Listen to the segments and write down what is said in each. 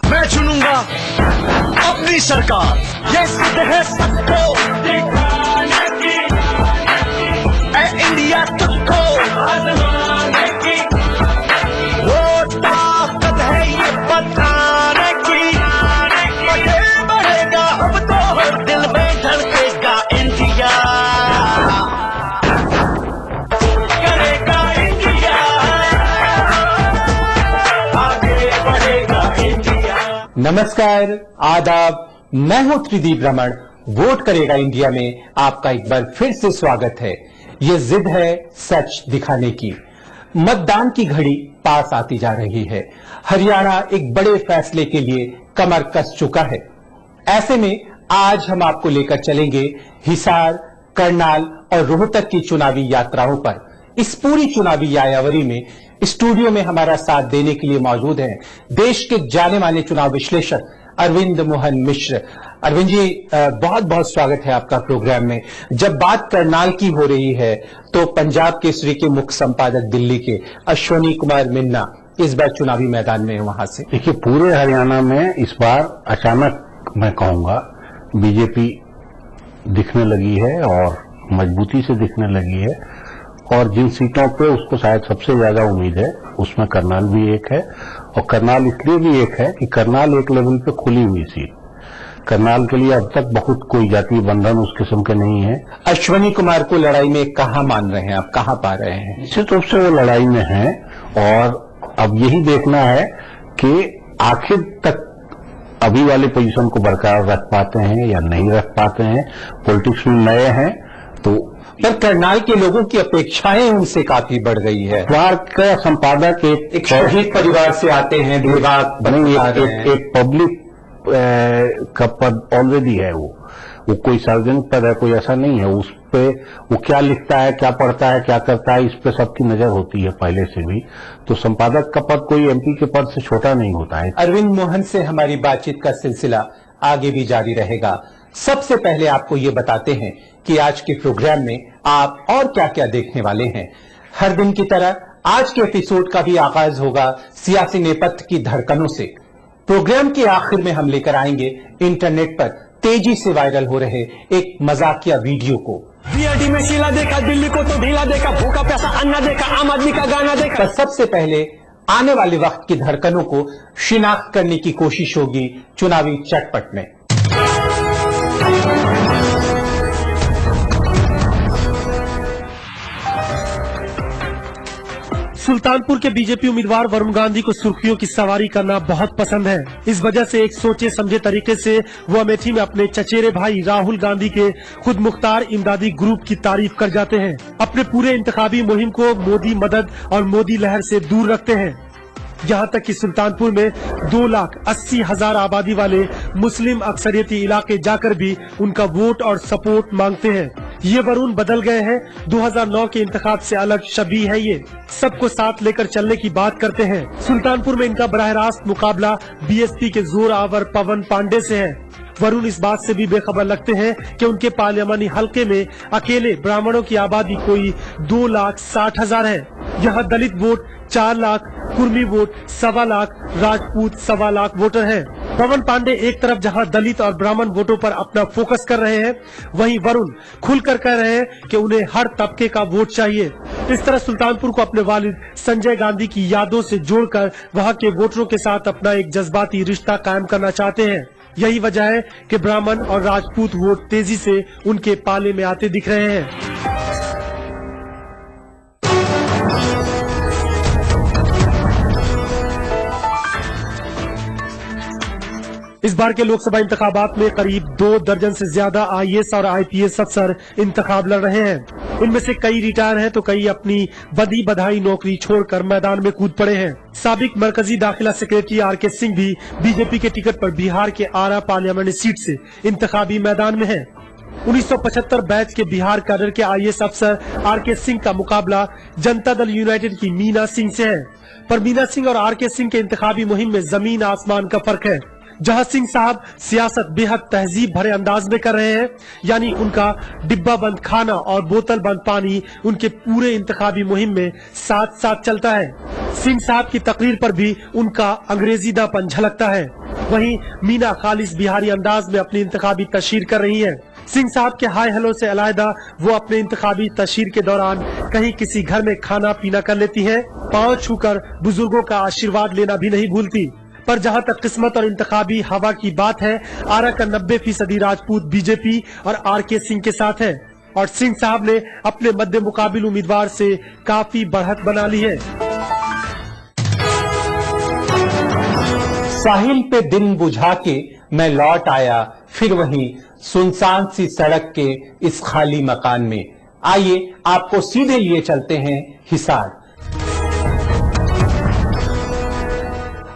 मैं चुनूंगा अपनी सरकार। ये सिद्ध है सबको दिखाने की, ऐ इंडिया तुझको आजमाने की, वो ताकत है ये बताने की, बढ़े बढ़ेगा अब तो हर दिल में धड़केगा इंडिया, करेगा इंडिया, आगे बढ़ेगा इंडिया। नमस्कार, आदाब, मैं हूं त्रिदीप रमण। वोट करेगा इंडिया में आपका एक बार फिर से स्वागत है। ये जिद है सच दिखाने की। मतदान की घड़ी पास आती जा रही है। हरियाणा एक बड़े फैसले के लिए कमर कस चुका है। ऐसे में आज हम आपको लेकर चलेंगे हिसार, करनाल और रोहतक की चुनावी यात्राओं पर। इस पूरी चुनावी यायावरी में स्टूडियो में हमारा साथ देने के लिए मौजूद हैं देश के जाने माने चुनाव विश्लेषक अरविंद मोहन मिश्र। अरविंद जी, बहुत बहुत स्वागत है आपका प्रोग्राम में। जब बात करनाल की हो रही है तो पंजाब केसरी के मुख्य संपादक दिल्ली के अश्वनी कुमार मिन्ना इस बार चुनावी मैदान में है वहां से। देखिए, पूरे हरियाणा में इस बार अचानक मैं कहूंगा बीजेपी दिखने लगी है और मजबूती से दिखने लगी है, और जिन सीटों पे उसको शायद सबसे ज्यादा उम्मीद है उसमें करनाल भी एक है। और करनाल इसलिए भी एक है कि करनाल एक लेवल पे खुली हुई सीट, करनाल के लिए अब तक बहुत कोई जातीय बंधन उस किस्म के नहीं है। अश्वनी कुमार को लड़ाई में कहां मान रहे हैं आप, कहां पा रहे हैं? निश्चित रूप से वो लड़ाई में है, और अब यही देखना है कि आखिर तक अभी वाले पोजीशन को बरकरार रख पाते हैं या नहीं रख पाते हैं। पॉलिटिक्स में नए हैं तो पर करनाल के लोगों की अपेक्षाएं उनसे काफी बढ़ गई है। अखबार का संपादक एक शहीद परिवार से आते हैं, एक पब्लिक का पद ऑलरेडी है। वो कोई सार्वजनिक पद है, कोई ऐसा नहीं है। उस पे वो क्या लिखता है, क्या पढ़ता है, क्या करता है, इस पे सबकी नजर होती है पहले से भी। तो संपादक का पद कोई एमपी के पद से छोटा नहीं होता है। अरविंद मोहन से हमारी बातचीत का सिलसिला आगे भी जारी रहेगा। सबसे पहले आपको ये बताते हैं कि आज के प्रोग्राम में आप और क्या क्या देखने वाले हैं। हर दिन की तरह आज के एपिसोड का भी आगाज होगा सियासी नेपथ्य की धड़कनों से। प्रोग्राम के आखिर में हम लेकर आएंगे इंटरनेट पर तेजी से वायरल हो रहे एक मजाकिया वीडियो को। बीआरडी में शीला देखा, दिल्ली को तो ढीला देखा, भूखा प्यासा अन्ना देखा, आम आदमी का गाना देखा। पर सबसे पहले आने वाले वक्त की धड़कनों को शिनाख्त करने की कोशिश होगी चुनावी चटपट में। सुल्तानपुर के बीजेपी उम्मीदवार वरुण गांधी को सुर्खियों की सवारी करना बहुत पसंद है। इस वजह से एक सोचे समझे तरीके से वो अमेठी में अपने चचेरे भाई राहुल गांधी के खुद मुख्तार इमदादी ग्रुप की तारीफ कर जाते हैं। अपने पूरे इंतखाबी मुहिम को मोदी मदद और मोदी लहर से दूर रखते हैं। यहाँ तक कि सुल्तानपुर में 2,80,000 आबादी वाले मुस्लिम अक्सरियती इलाके जाकर भी उनका वोट और सपोर्ट मांगते हैं। ये वरुण बदल गए हैं। 2009 के इंतखाब से अलग शबीह है। ये सबको साथ लेकर चलने की बात करते हैं। सुल्तानपुर में इनका बराह रास्त मुकाबला बीएसपी के जोर आवर पवन पांडे से है। वरुण इस बात से भी बेखबर लगते हैं कि उनके पार्लियामानी हलके में अकेले ब्राह्मणों की आबादी कोई 2,60,000 है। यहाँ Dalit vote 4 lakh, Kurmi vote 1.25 lakh, Rajput 1.25 lakh voter हैं। पवन पांडे एक तरफ जहां दलित और ब्राह्मण वोटों पर अपना फोकस कर रहे हैं, वहीं वरुण खुलकर कह रहे हैं कि उन्हें हर तबके का वोट चाहिए। इस तरह सुल्तानपुर को अपने वालिद संजय गांधी की यादों से जोड़कर वहां के वोटरों के साथ अपना एक जज्बाती रिश्ता कायम करना चाहते हैं। यही वजह है कि ब्राह्मण और राजपूत वोट तेजी से उनके पाले में आते दिख रहे हैं। इस बार के लोकसभा इंतखाबात में करीब 2 दर्जन से ज्यादा आईएएस और आईपीएस अफसर इंतखाब लड़ रहे हैं। इनमें से कई रिटायर हैं तो कई अपनी बदी बधाई नौकरी छोड़कर मैदान में कूद पड़े हैं। साबिक मरकजी दाखिला सेक्रेटरी आरके सिंह भी बीजेपी के टिकट पर बिहार के आरा पार्लियामेंट सीट से इंतखाबी मैदान में है। 1975 बैच के बिहार कैडर के आईएएस अफसर आरके सिंह का मुकाबला जनता दल यूनाइटेड की मीना सिंह से है। पर मीना सिंह और आरके सिंह के इंतखाबी मुहिम में जमीन आसमान का फर्क है। जहां सिंह साहब सियासत बेहद तहजीब भरे अंदाज में कर रहे हैं, यानी उनका डिब्बा बंद खाना और बोतल बंद पानी उनके पूरे इंतखाबी मुहिम में साथ साथ चलता है। सिंह साहब की तकरीर पर भी उनका अंग्रेजीदापन झलकता है। वहीं मीना खालिस बिहारी अंदाज में अपनी इंतखाबी तशहीर कर रही है। सिंह साहब के हाय हेलो से अलहदा वो अपने इंतखाबी तशहीर के दौरान कहीं किसी घर में खाना पीना कर लेती है, पांव छूकर बुजुर्गों का आशीर्वाद लेना भी नहीं भूलती। पर जहां तक किस्मत और इंतखाबी हवा की बात है, आरा का 90% राजपूत बीजेपी और आरके सिंह के साथ है और सिंह साहब ने अपने मद्दे मुकाबिल उम्मीदवार से काफी बढ़त बना ली है। साहिल पे दिन बुझा के मैं लौट आया, फिर वही सुनसान सी सड़क के इस खाली मकान में। आइए आपको सीधे लिए चलते हैं हिसार।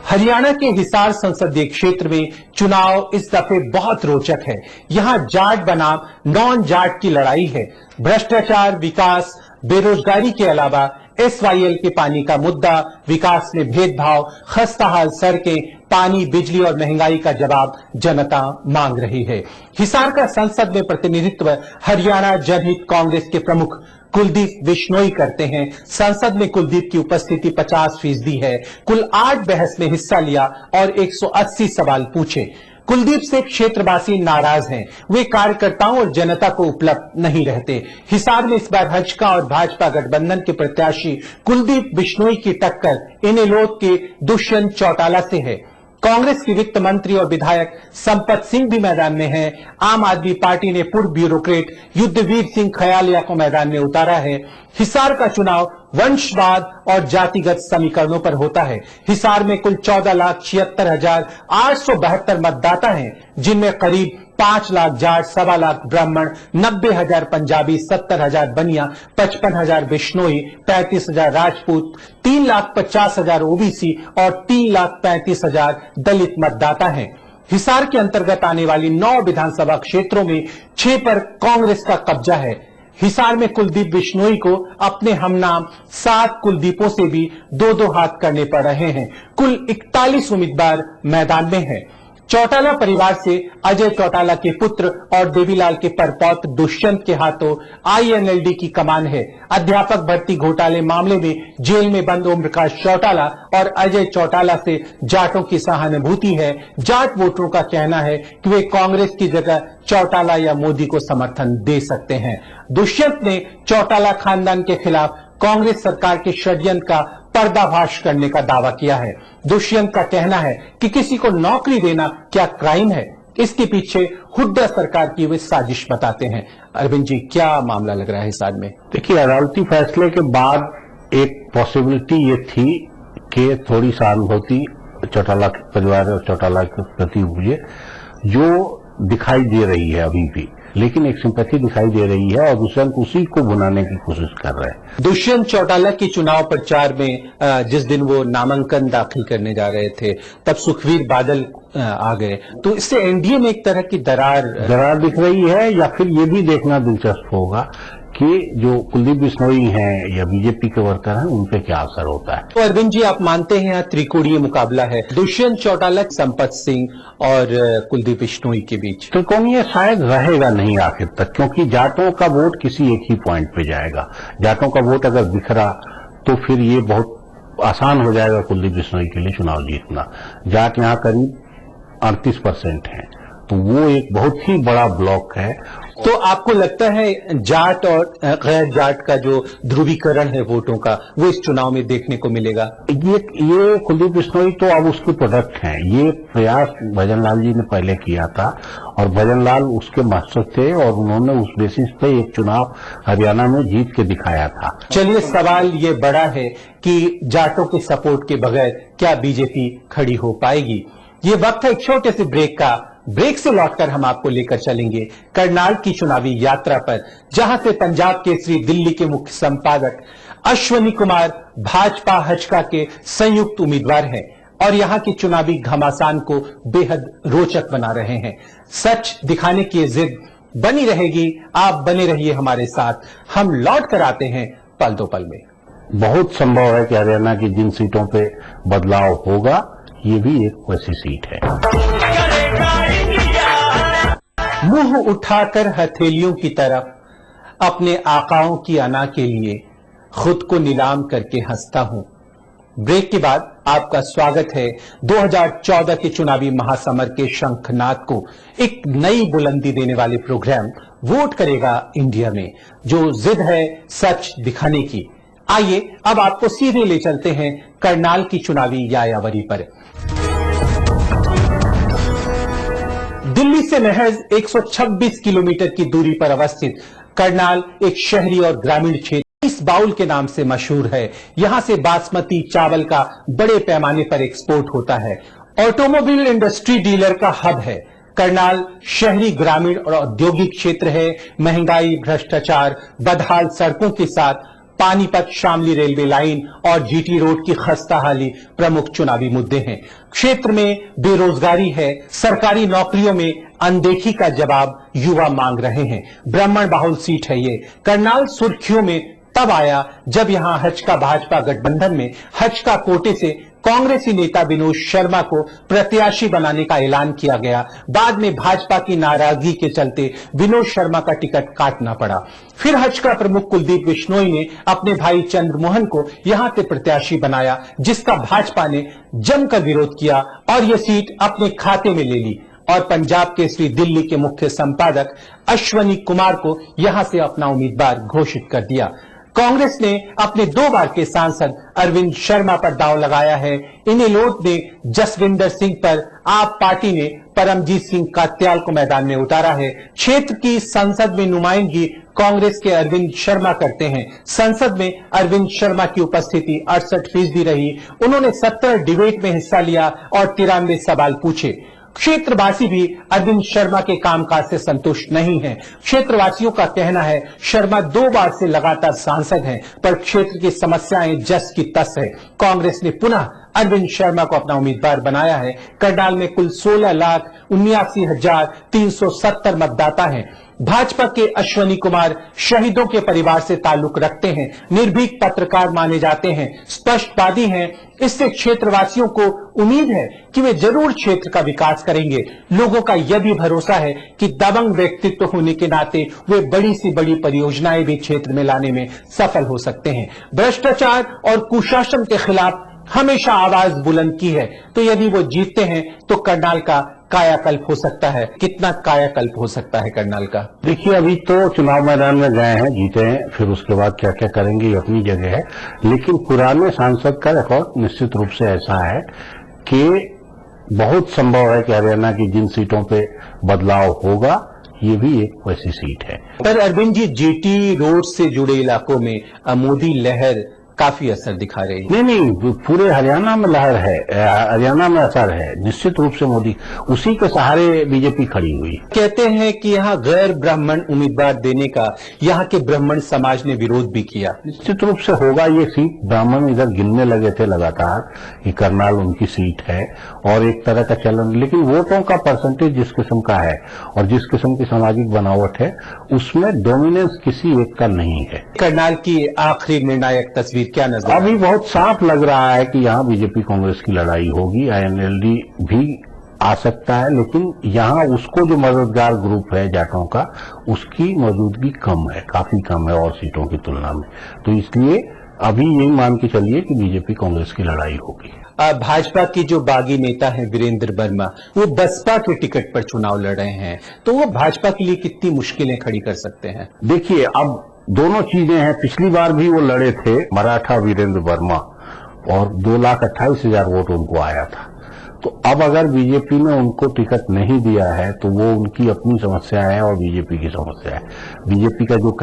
हरियाणा के हिसार संसदीय क्षेत्र में चुनाव इस दफे बहुत रोचक है। यहां जाट बनाम नॉन जाट की लड़ाई है। भ्रष्टाचार, विकास, बेरोजगारी के अलावा SYL के पानी का मुद्दा, विकास में भेदभाव, खस्ताहाल सड़कें, पानी, बिजली और महंगाई का जवाब जनता मांग रही है। हिसार का संसद में प्रतिनिधित्व हरियाणा जनहित कांग्रेस के प्रमुख कुलदीप बिश्नोई करते हैं। संसद में कुलदीप की उपस्थिति 50% है। कुल 8 बहस में हिस्सा लिया और 180 सवाल पूछे। कुलदीप से क्षेत्रवासी नाराज हैं। वे कार्यकर्ताओं और जनता को उपलब्ध नहीं रहते। हिसार में इस बार हजका और भाजपा गठबंधन के प्रत्याशी कुलदीप बिश्नोई की टक्कर इनेलोद के दुष्यंत चौटाला से है। कांग्रेस के वित्त मंत्री और विधायक संपत सिंह भी मैदान में हैं। आम आदमी पार्टी ने पूर्व ब्यूरोक्रेट युद्धवीर सिंह खयालिया को मैदान में उतारा है। हिसार का चुनाव वंशवाद और जातिगत समीकरणों पर होता है। हिसार में कुल 14,76,872 मतदाता हैं, जिनमें करीब 5 लाख जाट, 1.25 लाख ब्राह्मण, 90,000 पंजाबी, 70,000 बनिया, 55,000 बिश्नोई, 35,000 राजपूत, 3,50,000 ओबीसी और 3,35,000 दलित मतदाता हैं। हिसार के अंतर्गत आने वाली 9 विधानसभा क्षेत्रों में 6 पर कांग्रेस का कब्जा है। हिसार में कुलदीप बिश्नोई को अपने हमनाम 7 कुलदीपों से भी 2-2 हाथ करने पड़ रहे हैं। कुल 41 उम्मीदवार मैदान में हैं। चौटाला परिवार से अजय चौटाला के पुत्र और देवीलाल के परपौत्र दुष्यंत के हाथों INLD की कमान है। अध्यापक भर्ती घोटाले मामले में जेल में बंद ओम प्रकाश चौटाला और अजय चौटाला से जाटों की सहानुभूति है। जाट वोटरों का कहना है कि वे कांग्रेस की जगह चौटाला या मोदी को समर्थन दे सकते हैं। दुष्यंत ने चौटाला खानदान के खिलाफ कांग्रेस सरकार के षड्यंत्र का पर्दाफाश करने का दावा किया है। दुष्यंत का कहना है कि किसी को नौकरी देना क्या क्राइम है, इसके पीछे हुड्डा सरकार की वे साजिश बताते हैं। अरविंद जी, क्या मामला लग रहा है हिसार में? देखिए, अदालती फैसले के बाद एक पॉसिबिलिटी ये थी कि थोड़ी सहानुभूति चौटाला परिवार और चौटाला के प्रति मुझे जो दिखाई दे रही है अभी भी, लेकिन एक सिंपैथी दिखाई दे रही है और दुष्यंत उसी को बुनाने की कोशिश कर रहे हैं। दुष्यंत चौटाला के चुनाव प्रचार में जिस दिन वो नामांकन दाखिल करने जा रहे थे, तब सुखबीर बादल आ गए, तो इससे एनडीए में एक तरह की दरार दिख रही है। या फिर ये भी देखना दिलचस्प होगा कि जो कुलदीप बिश्नोई हैं या बीजेपी के वर्कर हैं, उन पे क्या असर होता है। तो अरविंद जी, आप मानते हैं यहाँ त्रिकोणीय मुकाबला है दुष्यंत चौटाला, संपत सिंह और कुलदीप बिश्नोई के बीच? त्रिकोणीय शायद रहेगा नहीं आखिर तक, क्योंकि जाटों का वोट किसी एक ही पॉइंट पे जाएगा। जाटों का वोट अगर बिखरा तो फिर ये बहुत आसान हो जाएगा कुलदीप बिश्नोई के लिए चुनाव जीतना। जाट यहाँ करीब 38% हैं, तो वो एक बहुत ही बड़ा ब्लॉक है। तो आपको लगता है जाट और गैर जाट का जो ध्रुवीकरण है वोटों का, वो इस चुनाव में देखने को मिलेगा? ये कुलदीप बिश्नोई तो अब उसके प्रोडक्ट हैं। ये प्रयास भजनलाल जी ने पहले किया था और भजनलाल उसके मास्टर थे और उन्होंने उस बेसिस पे एक चुनाव हरियाणा में जीत के दिखाया था। चलिए, सवाल ये बड़ा है कि जाटों के सपोर्ट के बगैर क्या बीजेपी खड़ी हो पाएगी? ये वक्त है एक छोटे से ब्रेक का। ब्रेक से लौटकर हम आपको लेकर चलेंगे करनाल की चुनावी यात्रा पर, जहां से पंजाब केसरी दिल्ली के मुख्य संपादक अश्वनी कुमार भाजपा हजका के संयुक्त उम्मीदवार हैं और यहां की चुनावी घमासान को बेहद रोचक बना रहे हैं। सच दिखाने की जिद बनी रहेगी। आप बने रहिए हमारे साथ। हम लौट कर आते हैं पल दो पल में। बहुत संभव है कि हरियाणा की जिन सीटों पे बदलाव होगा, ये भी एक वैसी सीट है। मुंह उठाकर हथेलियों की तरफ अपने आकाओं की अना के लिए खुद को नीलाम करके हंसता हूं। ब्रेक के बाद आपका स्वागत है 2014 के चुनावी महासमर के शंखनाद को एक नई बुलंदी देने वाले प्रोग्राम वोट करेगा इंडिया में, जो जिद है सच दिखाने की। आइए अब आपको सीधे ले चलते हैं करनाल की चुनावी यायावरी पर। दिल्ली से महज 126 किलोमीटर की दूरी पर अवस्थित करनाल एक शहरी और ग्रामीण क्षेत्र इस बाउल के नाम से मशहूर है। यहां से बासमती चावल का बड़े पैमाने पर एक्सपोर्ट होता है। ऑटोमोबाइल इंडस्ट्री डीलर का हब है। करनाल शहरी, ग्रामीण और औद्योगिक क्षेत्र है। महंगाई, भ्रष्टाचार, बदहाल सड़कों के साथ पानीपत शामली रेलवे लाइन और जीटी रोड की खस्ताहाली प्रमुख चुनावी मुद्दे हैं। क्षेत्र में बेरोजगारी है। सरकारी नौकरियों में अनदेखी का जवाब युवा मांग रहे हैं। ब्राह्मण बाहुल सीट है ये। करनाल सुर्खियों में तब आया जब यहां हचका भाजपा गठबंधन में हचका कोटे से कांग्रेसी नेता विनोद शर्मा को प्रत्याशी बनाने का ऐलान किया गया। बाद में भाजपा की नाराजगी के चलते विनोद शर्मा का टिकट काटना पड़ा। फिर हचका प्रमुख कुलदीप बिश्नोई ने अपने भाई चंद्रमोहन को यहां से प्रत्याशी बनाया, जिसका भाजपा ने जमकर विरोध किया और यह सीट अपने खाते में ले ली और पंजाब केसरी दिल्ली के मुख्य संपादक अश्वनी कुमार को यहां से अपना उम्मीदवार घोषित कर दिया। कांग्रेस ने अपने 2 बार के सांसद अरविंद शर्मा पर दांव लगाया है। इनेलोड ने जसविंदर सिंह पर, आप पार्टी ने परमजीत सिंह कात्याल को मैदान में उतारा है। क्षेत्र की संसद में नुमाइंदगी कांग्रेस के अरविंद शर्मा करते हैं। संसद में अरविंद शर्मा की उपस्थिति 68% रही। उन्होंने 17 डिबेट में हिस्सा लिया और 93 सवाल पूछे। क्षेत्रवासी भी अरविंद शर्मा के कामकाज से संतुष्ट नहीं हैं। क्षेत्रवासियों का कहना है शर्मा 2 बार से लगातार सांसद हैं, पर क्षेत्र की समस्याएं जस की तस है। कांग्रेस ने पुनः अरविंद शर्मा को अपना उम्मीदवार बनाया है। करनाल में कुल 16,79,370 मतदाता हैं। भाजपा के अश्वनी कुमार शहीदों के परिवार से ताल्लुक रखते हैं, निर्भीक पत्रकार माने जाते हैं, स्पष्टवादी हैं। इससे क्षेत्रवासियों को उम्मीद है कि वे जरूर क्षेत्र का विकास करेंगे। लोगों का यह भी भरोसा है कि दबंग व्यक्तित्व होने के नाते वे बड़ी सी बड़ी परियोजनाएं भी क्षेत्र में लाने में सफल हो सकते हैं। भ्रष्टाचार और कुशासन के खिलाफ हमेशा आवाज बुलंद की है, तो यदि वो जीतते हैं तो करनाल का कायाकल्प हो सकता है। कितना कायाकल्प हो सकता है करनाल का? देखिए, अभी तो चुनाव मैदान में गए हैं, जीते हैं, फिर उसके बाद क्या क्या करेंगे ये अपनी जगह है। लेकिन पुराने सांसद का रिकॉर्ड निश्चित रूप से ऐसा है कि बहुत संभव है कि हरियाणा की जिन सीटों पे बदलाव होगा, ये भी एक वैसी सीट है। पर अरविंद जी, जीटी रोड से जुड़े इलाकों में मोदी लहर काफी असर दिखा रही है। नहीं, पूरे हरियाणा में लहर है, हरियाणा में असर है। निश्चित रूप से मोदी, उसी के सहारे बीजेपी खड़ी हुई। कहते हैं कि यहाँ गैर ब्राह्मण उम्मीदवार देने का यहाँ के ब्राह्मण समाज ने विरोध भी किया। निश्चित रूप से होगा ये सीट। ब्राह्मण इधर गिनने लगे थे लगातार कि करनाल उनकी सीट है और एक तरह का चलन, लेकिन वोटों का परसेंटेज जिस किस्म का है और जिस किस्म की सामाजिक बनावट है, उसमें डोमिनेंस किसी एक का नहीं है। करनाल की आखिरी निर्णायक तस्वीर क्या नजर? अभी बहुत साफ लग रहा है कि यहाँ बीजेपी कांग्रेस की लड़ाई होगी। आईएनएलडी भी आ सकता है, लेकिन यहाँ उसको जो मददगार ग्रुप है जाटों का, उसकी मौजूदगी कम है, काफी कम है और सीटों की तुलना में। तो इसलिए अभी यही मान के चलिए कि बीजेपी कांग्रेस की लड़ाई होगी। भाजपा की जो बागी नेता है वीरेंद्र वर्मा, वो बसपा के टिकट पर चुनाव लड़ रहे हैं, तो वो भाजपा के लिए कितनी मुश्किलें खड़ी कर सकते हैं? देखिए, अब दोनों चीजें हैं। पिछली बार भी वो लड़े थे, मराठा वीरेंद्र वर्मा, और 2,28,000 वोट उनको आया था। तो अब अगर बीजेपी ने उनको टिकट नहीं दिया है तो वो उनकी अपनी समस्या है और बीजेपी की समस्या है। बीजेपी का जो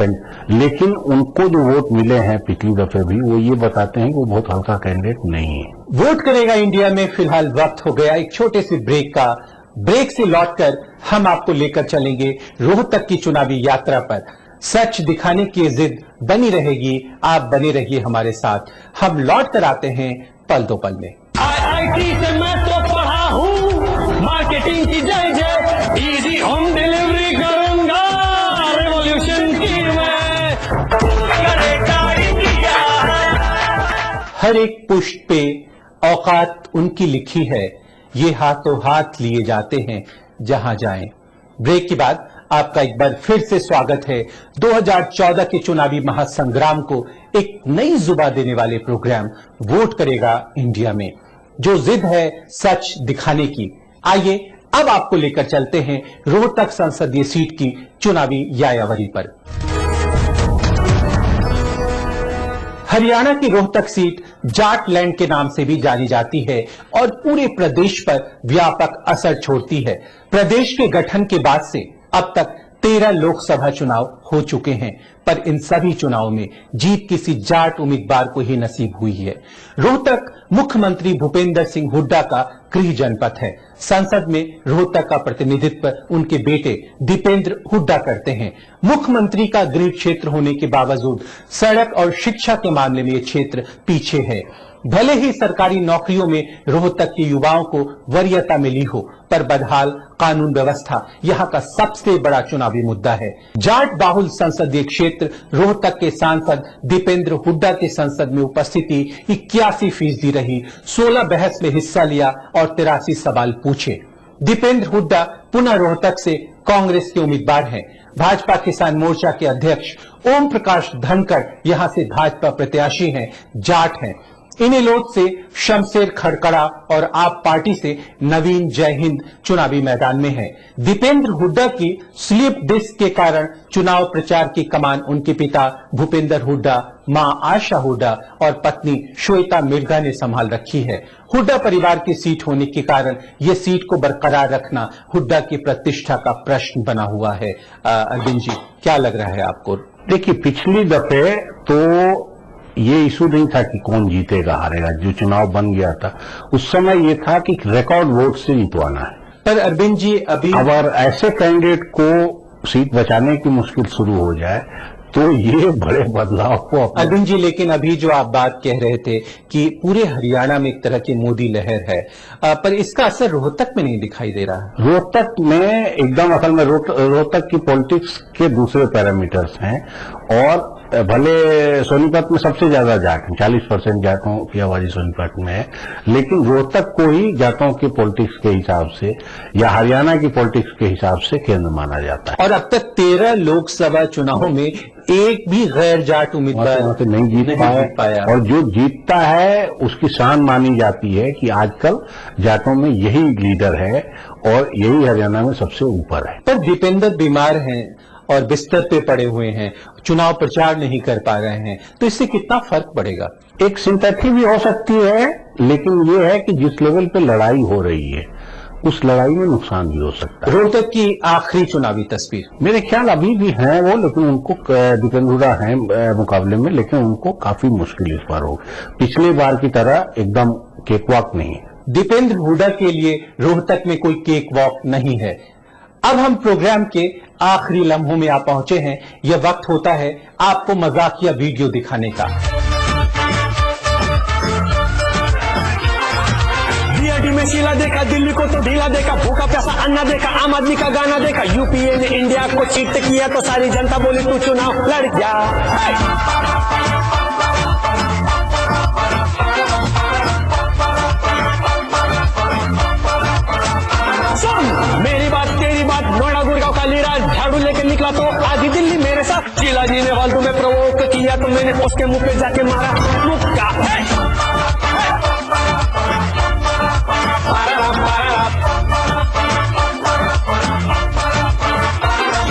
लेकिन उनको जो वोट मिले हैं पिछली दफे भी, वो ये बताते हैं कि वो बहुत हल्का कैंडिडेट नहीं है। वोट करेगा इंडिया में फिलहाल वक्त हो गया एक छोटे से ब्रेक का। ब्रेक से लौटकर हम आपको लेकर चलेंगे रोहतक की चुनावी यात्रा पर। सच दिखाने की जिद बनी रहेगी, आप बने रहिए हमारे साथ। हम लौट कर आते हैं पल दो पल में। IIT से मैं तो पढ़ा हूँ, मार्केटिंग की जय जय, इजी होम डिलीवरी करूंगा, रेवोल्यूशन की मैं करेगा इंडिया। हर एक पुष्ट पे औकात उनकी लिखी है, ये हाथों हाथ लिए जाते हैं जहां जाएं। ब्रेक के बाद आपका एक बार फिर से स्वागत है 2014 के चुनावी महासंग्राम को एक नई जुबा देने वाले प्रोग्राम वोट करेगा इंडिया में, जो जिद है सच दिखाने की। आइए अब आपको लेकर चलते हैं रोहतक संसदीय सीट की चुनावी यायावरी पर। हरियाणा की रोहतक सीट जाट लैंड के नाम से भी जानी जाती है और पूरे प्रदेश पर व्यापक असर छोड़ती है। प्रदेश के गठन के बाद से अब तक 13 लोकसभा चुनाव हो चुके हैं, पर इन सभी चुनावों में जीत किसी जाट उम्मीदवार को ही नसीब हुई है। रोहतक मुख्यमंत्री भूपेंद्र सिंह हुड्डा का गृह जनपद है। संसद में रोहतक का प्रतिनिधित्व उनके बेटे दीपेंद्र हुड्डा करते हैं। मुख्यमंत्री का गृह क्षेत्र होने के बावजूद सड़क और शिक्षा के मामले में ये क्षेत्र पीछे है। भले ही सरकारी नौकरियों में रोहतक के युवाओं को वरीयता मिली हो, पर बदहाल कानून व्यवस्था यहाँ का सबसे बड़ा चुनावी मुद्दा है। जाट बाहुल संसदीय क्षेत्र रोहतक के सांसद दीपेंद्र हुड्डा की संसद में उपस्थिति 81% रही। 16 बहस में हिस्सा लिया और 83 सवाल पूछे। दीपेंद्र हुड्डा पुनः रोहतक से कांग्रेस के उम्मीदवार हैं। भाजपा किसान मोर्चा के अध्यक्ष ओम प्रकाश धनखड़ यहां से भाजपा प्रत्याशी हैं, जाट हैं। इनेलोड से शमशेर खड़कड़ा और आप पार्टी से नवीन जय हिंद चुनावी मैदान में है। दीपेंद्र हुड्डा की स्लिप डिस्क के कारण चुनाव प्रचार की कमान उनके पिता भूपेंद्र हुड्डा, मां आशा हुड्डा और पत्नी श्वेता मिर्गा ने संभाल रखी है। हुड्डा परिवार की सीट होने के कारण यह सीट को बरकरार रखना हुड्डा की प्रतिष्ठा का प्रश्न बना हुआ है। अरविंद जी, क्या लग रहा है आपको? देखिए, पिछली दफे तो ये इशू नहीं था कि कौन जीतेगा हारेगा। जो चुनाव बन गया था उस समय ये था कि रिकॉर्ड वोट से जितवाना है। पर अरविंद जी, अभी अगर ऐसे कैंडिडेट को सीट बचाने की मुश्किल शुरू हो जाए तो ये बड़े बदलाव को अरविंद जी, लेकिन अभी जो आप बात कह रहे थे कि पूरे हरियाणा में एक तरह की मोदी लहर है, पर इसका असर रोहतक में नहीं दिखाई दे रहा। रोहतक में एकदम असल में रोहतक की पॉलिटिक्स के दूसरे पैरामीटर्स हैं। और भले सोनीपत में सबसे ज्यादा जाट हैं, 40% जाटों की आबादी सोनीपत में है, लेकिन रोहतक को ही जाटों की पॉलिटिक्स के हिसाब से या हरियाणा की पॉलिटिक्स के हिसाब से केंद्र माना जाता है। और अब तक 13 लोकसभा चुनावों में एक भी गैर जाट उम्मीदवार नहीं जीत पाया। और जो जीतता है उसकी शान मानी जाती है कि आजकल जाटों में यही लीडर है और यही हरियाणा में सबसे ऊपर है। पर दीपेंद्र बीमार हैं और बिस्तर पे पड़े हुए हैं, चुनाव प्रचार नहीं कर पा रहे हैं, तो इससे कितना फर्क पड़ेगा? एक सिंपैथी भी हो सकती है, लेकिन ये है कि जिस लेवल पे लड़ाई हो रही है उस लड़ाई में नुकसान भी हो सकता है। रोहतक की आखिरी चुनावी तस्वीर मेरे ख्याल अभी भी हैं वो, लेकिन उनको दीपेंद्र हुड्डा है मुकाबले में, लेकिन उनको काफी मुश्किल इस बार होगी। पिछली बार की तरह एकदम केकवॉक नहीं है। दीपेंद्र हुड्डा के लिए रोहतक में कोई केक वॉक नहीं है। अब हम प्रोग्राम के आखिरी लम्हों में आ पहुंचे हैं। यह वक्त होता है आपको मजाकिया वीडियो दिखाने का। डीआरडी में शीला देखा, दिल्ली को तो ढीला देखा, भूखा प्यासा अन्ना देखा, आम आदमी का गाना देखा, यूपीए ने इंडिया को चीट किया तो सारी जनता बोली तू चुनाव लड़ जा। मेरी बात तेरी बात, नोएडा गुड़गांव का लीरा झाड़ू लेके निकला तो आधी दिल्ली मेरे साथ। शीला जी ने फालतू में प्रोवोक किया तो मैंने उसके मुंह पे जाके मारा मुक्का।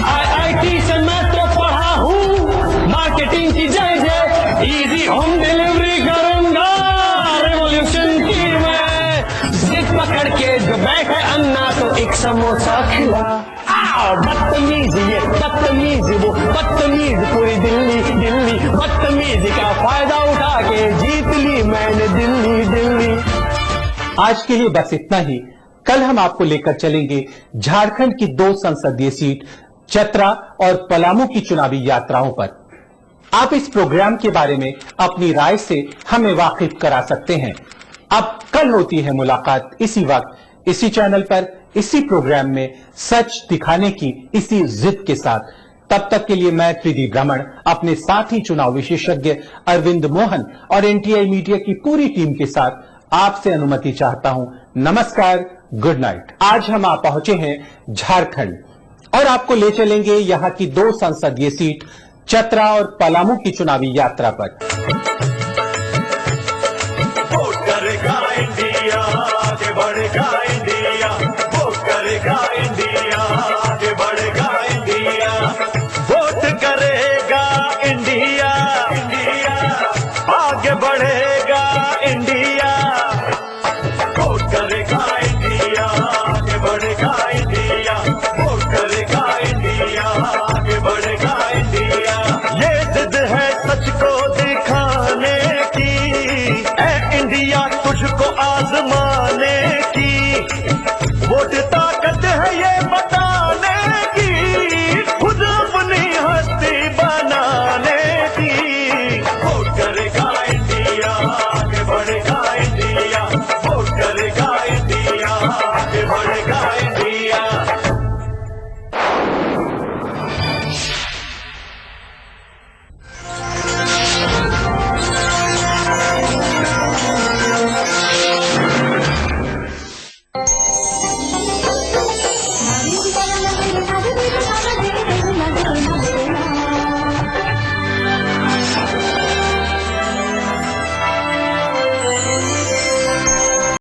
आईआईटी से मैं तो पढ़ा हूँ, मार्केटिंग की जय जय, इजी होम डिलीवरी करूंगा, रेवोल्यूशन की मैं। जिद पकड़ के जो बैठे अन्ना तो एक समोसा खिला। बदतमीज ये बदतमीज वो बदतमीज, पूरी दिल्ली दिल्ली बदतमीज का फायदा उठा के जीत ली मैंने दिल्ली दिल्ली। आज के लिए बस इतना ही। कल हम आपको लेकर चलेंगे झारखंड की 2 संसदीय सीट चतरा और पलामू की चुनावी यात्राओं पर। आप इस प्रोग्राम के बारे में अपनी राय से हमें वाकिफ करा सकते हैं। अब कल होती है मुलाकात इसी वक्त, इसी चैनल पर, इसी प्रोग्राम में, सच दिखाने की इसी जिद के साथ। तब तक के लिए मैं त्रिदीप ब्राह्मण अपने साथी चुनाव विशेषज्ञ अरविंद मोहन और एनटीआई मीडिया की पूरी टीम के साथ आपसे अनुमति चाहता हूं। नमस्कार, गुड नाइट। आज हम आ पहुंचे हैं झारखंड। और आपको ले चलेंगे यहां की 2 संसदीय सीट चतरा और पलामू की चुनावी यात्रा पर।